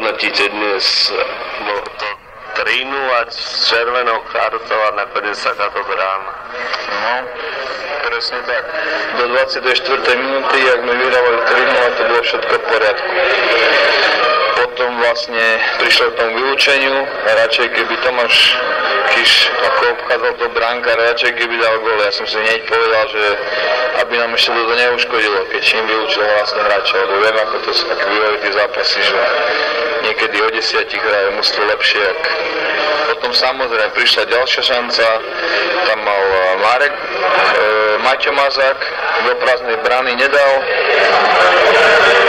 hodnotíte dnes? Bolo to 3-0 s červenou kartou a nakoniec takáto brána. No, presne tak. Do 24. minúty, ak sme vyhrávali 3-0, to bolo všetko v poriadku. Potom vlastne prišlo k tomu vylúčeniu a radšej keby Tomáš Kiš ako obchádzal do bránka, radšej keby dal gól. Ja som si hneď povedal, že aby nám ešte toto neuškodilo, keď im vylúčil vlastne hráča, lebo viem, ako to sú také bývajú tí zápasy, že niekedy o 10 hrajú mužstvo lepšie. Potom samozrejme prišla ďalšia šanca, tam mal Maťo Mazák, do prázdnej brány nedal.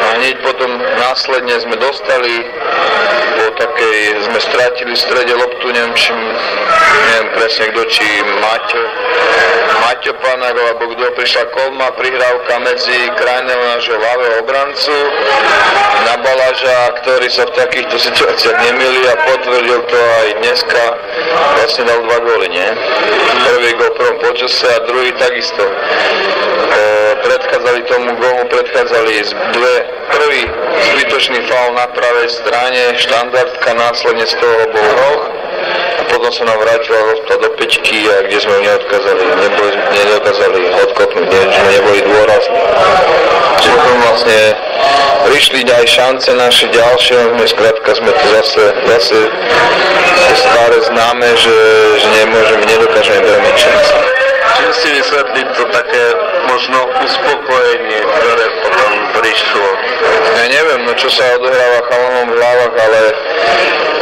A hneď potom následne sme dostali, po takej, sme stratili v strede loptu, neviem presne kto, či Maťo Panák, alebo kto, prišla kolma, prihrávka medzi Krajného nášho ľavého obrancu na Balaža, ktorý sa v takýchto situáciách nemýli a potvrdil to aj dneska, vlastne dal 2 góly, nie? Prvý gól v prvom počase a druhý takisto. Predchádzali tomu gólu, prvý zbytočný faul na pravej strane, štandardka, následne z toho bol roh a potom sa nám vrátila lopta do pečky, a kde sme nedokázali odkopnúť, že neboli dôrazní. Potom vlastne prišli aj šance naše ďalšie, sme to zase staré známe, že nedokážeme brať šance. Čím si vysvetliť to také možno uspokojenie, ktoré potom prišlo? Ja neviem, čo sa odohráva chalanom v hlavách, ale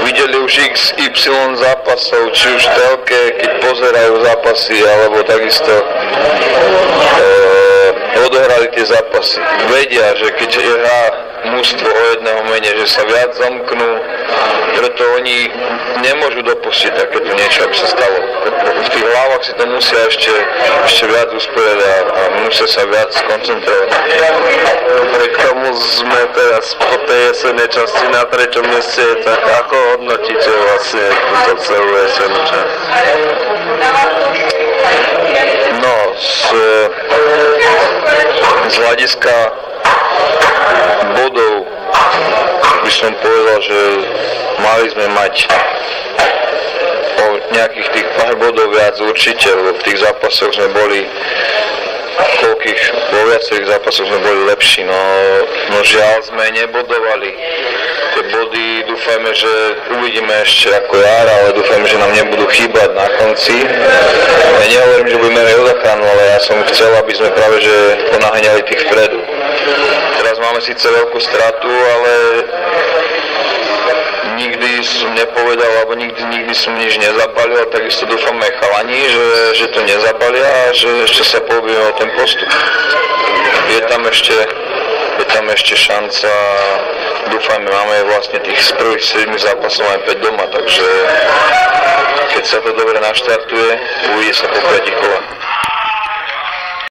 videli už XY zápasov, či už v telke, keď pozerajú zápasy, alebo takisto odohrali tie zápasy. Vedia, že keď hrá mužstvo o jedného menej, že sa viac zamknú, preto oni nemôžu dopustiť takéto niečo, aby sa stalo. V tých hlavách si to musia ešte viac usporiadať a musia sa viac koncentrovať. Pri tomu sme teraz po tej jesennej časti na 3. mieste, tak ako hodnotíte vlastne túto celú jesenú časť? No, z hľadiska bodov by som povedal, že mali sme mať o nejakých tých pár bodov viac určite, lebo v tých zápasoch sme boli vo viacerých zápasoch sme boli lepší, no žiaľ sme nebodovali. Tie body dúfajme, že uvidíme ešte ako jar, ale dúfajme, že nám nebudú chýbať na konci. Ja nehovorím, že budeme hrať o záchranu, ale ja som chcel, aby sme práve že ponáhňali tých vpredu. Teraz máme síce veľkú stratu, ale nikdy som nepovedal, alebo nikdy som nič nezabalil, takisto dúfam aj chalani, že to nezabalia a že ešte sa pobijeme o ten postup. Je tam ešte šanca, dúfajme, máme vlastne tých z prvých 7 zápasov aj 5 doma, takže keď sa to dobre naštartuje, uvidí sa po 5 kolách.